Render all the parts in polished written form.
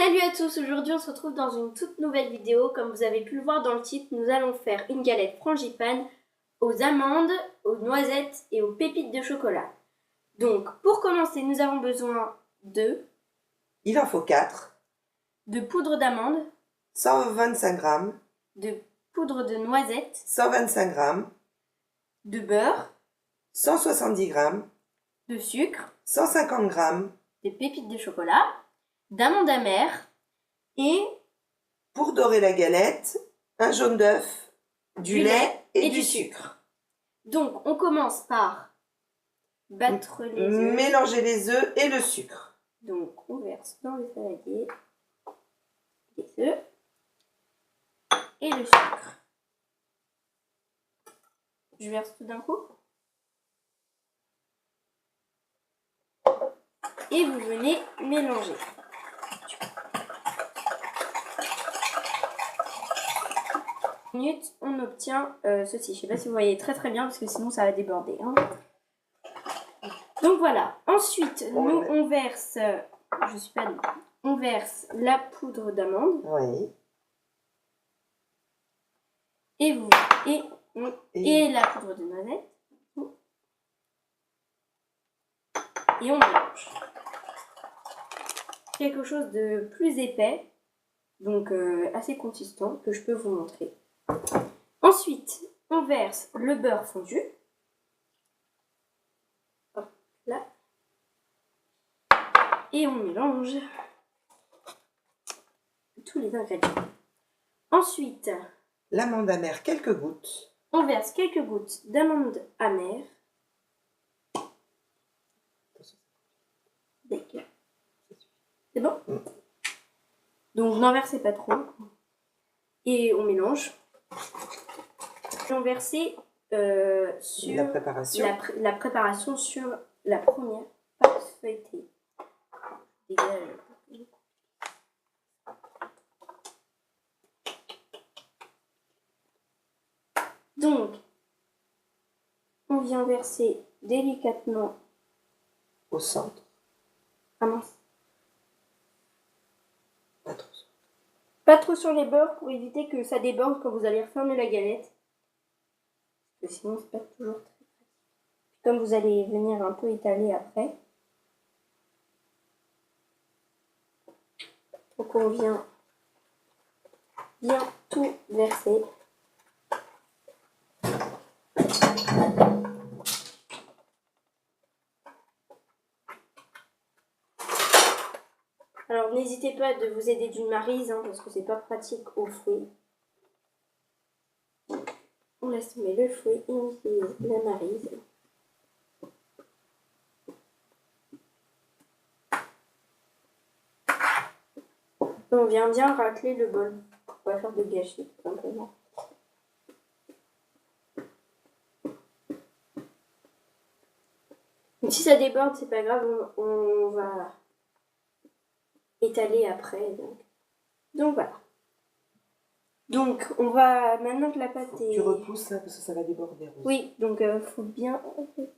Salut à tous, aujourd'hui on se retrouve dans une toute nouvelle vidéo. Comme vous avez pu le voir dans le titre, nous allons faire une galette frangipane aux amandes, aux noisettes et aux pépites de chocolat. Donc pour commencer, nous avons besoin il en faut 4, de poudre d'amande, 125 g, de poudre de noisette, 125 g, de beurre, 170 g, de sucre, 150 g, des pépites de chocolat, d'amandes amères et pour dorer la galette, un jaune d'œuf, du lait et du sucre. Donc on commence par battre les œufs. Mélanger les œufs et le sucre. Donc on verse dans le saladier les œufs et le sucre. Je verse tout d'un coup. Et vous venez mélanger. Minutes, on obtient ceci. Je ne sais pas si vous voyez très bien parce que sinon ça va déborder. Hein. Donc voilà. Ensuite, nous on verse, on verse la poudre d'amande. Oui. Et la poudre de noisette. Et on mélange. Quelque chose de plus épais, donc assez consistant, que je peux vous montrer. Ensuite, on verse le beurre fondu. Hop, là. Et on mélange tous les ingrédients. Ensuite, l'amande amère, quelques gouttes. On verse quelques gouttes d'amande amère. C'est bon? Donc n'en versez pas trop. Et on mélange. On verse sur la préparation. La préparation sur la première pâte feuilletée. Donc, on vient verser délicatement au centre. Ah mince. Pas trop. Pas trop sur les bords pour éviter que ça déborde quand vous allez refermer la galette. Parce que sinon, c'est pas toujours très pratique. Comme vous allez venir un peu étaler après. Donc on vient bien tout verser. Alors n'hésitez pas de vous aider d'une maryse, hein, parce que c'est pas pratique au fouet. On laisse tomber le fouet et on utilise la maryse. On vient bien racler le bol pour pas faire de gâchis, tout simplement. Donc, si ça déborde, c'est pas grave, on va étaler après. Donc voilà. Donc on va, maintenant que la pâte est... Tu repousses là, parce que ça va déborder. Rose. Oui, donc faut bien repousser.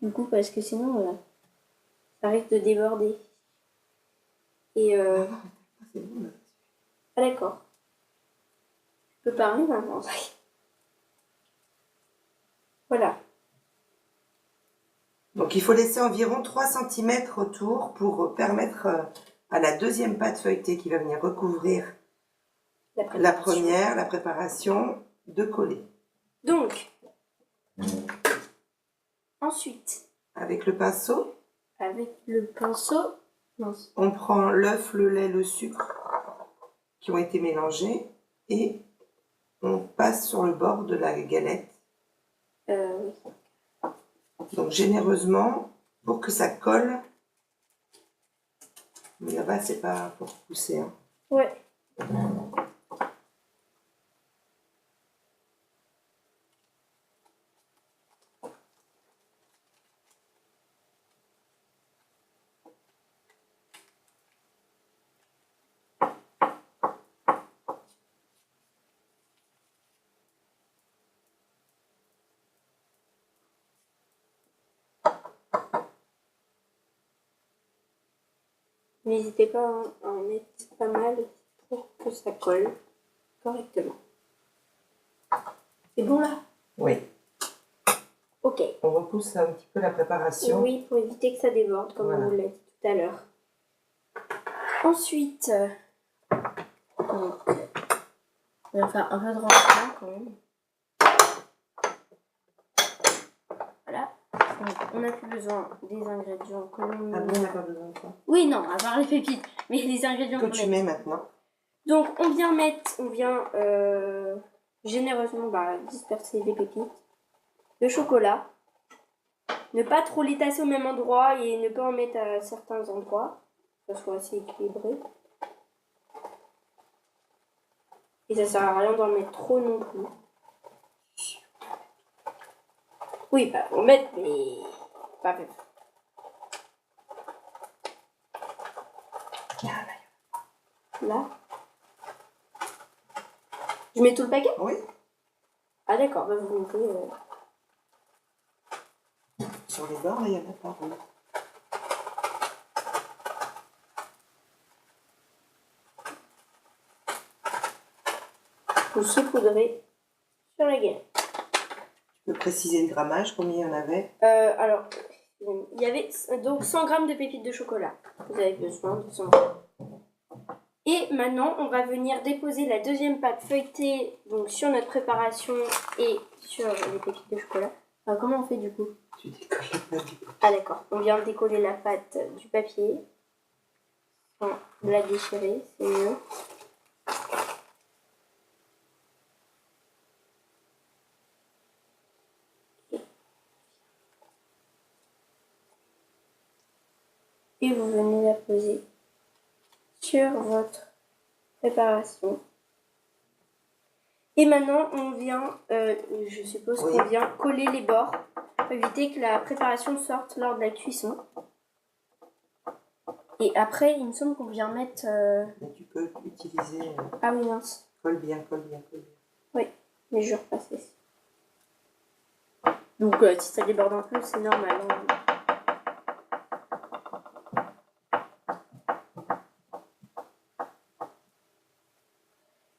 Du coup, parce que sinon, ça risque de déborder. Et c'est bon, là. Ah d'accord. Je peux parler maintenant. Voilà. Donc il faut laisser environ 3 cm autour pour permettre à la deuxième pâte feuilletée qui va venir recouvrir la première, la préparation, de coller. Donc, ensuite, avec le pinceau, on prend l'œuf, le lait, le sucre qui ont été mélangés et on passe sur le bord de la galette. Oui. Donc généreusement pour que ça colle. Mais là-bas c'est pas pour pousser. Hein. Ouais. N'hésitez pas à en mettre pas mal pour que ça colle correctement. C'est bon là? Oui. Ok. On repousse un petit peu la préparation. Oui, pour éviter que ça déborde, comme on vous l'a dit tout à l'heure. Ensuite, donc, on va faire un peu de rangement quand même. Voilà. Donc, on n'a plus besoin des ingrédients que l'on... Ah bon, on n'a pas besoin de ça? Oui, non, à part les pépites, mais les ingrédients que tu mets maintenant. Donc, on vient généreusement disperser les pépites. Le chocolat. Ne pas trop les tasser au même endroit et ne pas en mettre à certains endroits. Que ça soit assez équilibré. Et ça sert à rien d'en mettre trop non plus. Oui, bah, on met, mais pas fait. Là. Je mets tout le paquet? Oui. Ah d'accord, bah vous mettez... Sur les bords, il n'y en a pas. Oui. Vous saupoudrez sur la galette. Tu peux préciser le grammage, combien il y en avait? Alors, il y avait donc 100 g de pépites de chocolat. Vous avez besoin de 100 g. Et maintenant, on va venir déposer la deuxième pâte feuilletée donc, sur notre préparation et sur les pépites de chocolat. Alors, comment on fait du coup? Tu décolles la pâte du papier. Ah d'accord, on vient décoller la pâte du papier. On la déchirer, c'est mieux. Et vous venez la poser sur votre préparation. Et maintenant, on vient, je suppose qu'on vient coller les bords pour éviter que la préparation sorte lors de la cuisson. Et après, il me semble qu'on vient mettre... Mais tu peux utiliser... Ah oui, mince. Colle bien, colle bien, colle bien. Oui, mais je repasse ici. Donc, si ça déborde un peu, c'est normal. Hein.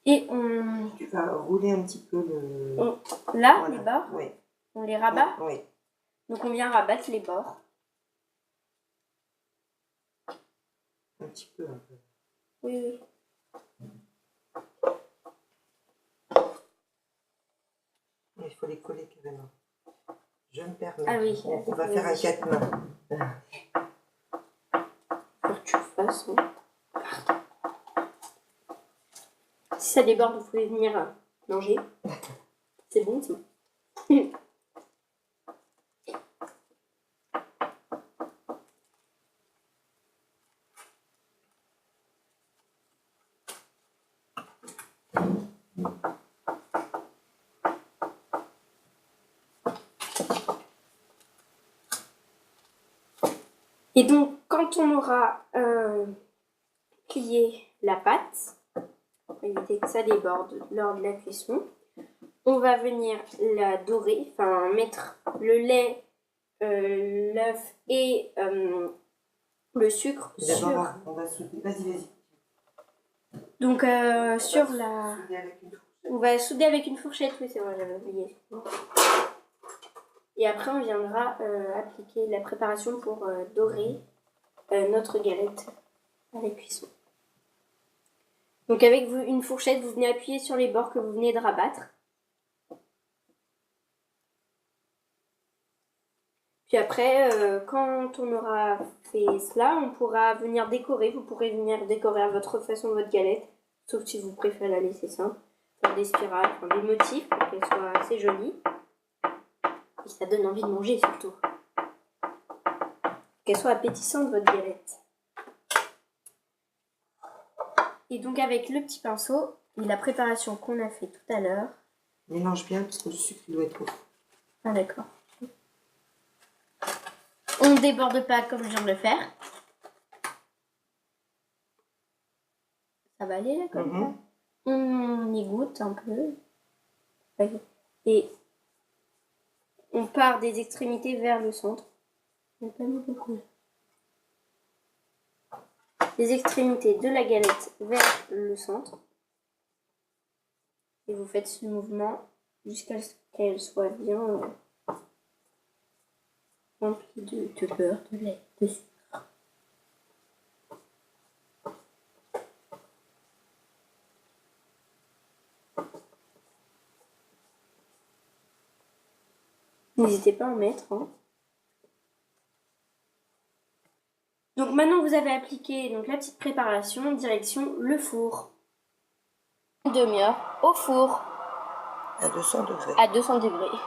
Et on... Tu vas rouler un petit peu le... Là, voilà. les bords, oui. On les rabat. Oui. Donc, on vient rabattre les bords. Un petit peu, un peu. Oui, oui. Il faut les coller carrément. Je me permets. Ah oui. On va faire un 4 mains. Pour que tu fasses. Hein. Si ça déborde, vous pouvez venir manger. C'est bon, ça. Et donc, quand on aura plié la pâte, pour éviter que ça déborde lors de la cuisson, on va venir la dorer, enfin mettre le lait, l'œuf et le sucre sur... D'abord, on va souder. Vas-y, vas-y. Donc, sur la... On va souder avec une fourchette, oui, c'est vrai, j'avais oublié. Et après, on viendra appliquer la préparation pour dorer notre galette à la cuisson. Donc, avec une fourchette, vous venez appuyer sur les bords que vous venez de rabattre. Puis après, quand on aura fait cela, on pourra venir décorer. Vous pourrez venir décorer à votre façon votre galette, sauf si vous préférez la laisser simple. Faire des spirales, des motifs pour qu'elle soit assez jolie. Et ça donne envie de manger surtout. Qu'elle soit appétissante votre galette. Et donc avec le petit pinceau et la préparation qu'on a fait tout à l'heure. Mélange bien parce que le sucre doit être au fond. Ah d'accord. On ne déborde pas comme je viens de le faire. Ça va aller là comme ça. On y goûte un peu. Et on part des extrémités vers le centre. On n'a pas mis beaucoup. les extrémités de la galette vers le centre. Et vous faites ce mouvement jusqu'à ce qu'elle soit bien remplie de beurre, de lait, de sucre. N'hésitez pas à en mettre. Hein. Donc maintenant que vous avez appliqué donc, la petite préparation, direction le four. Une demi-heure au four. À 200 degrés. À 200 degrés.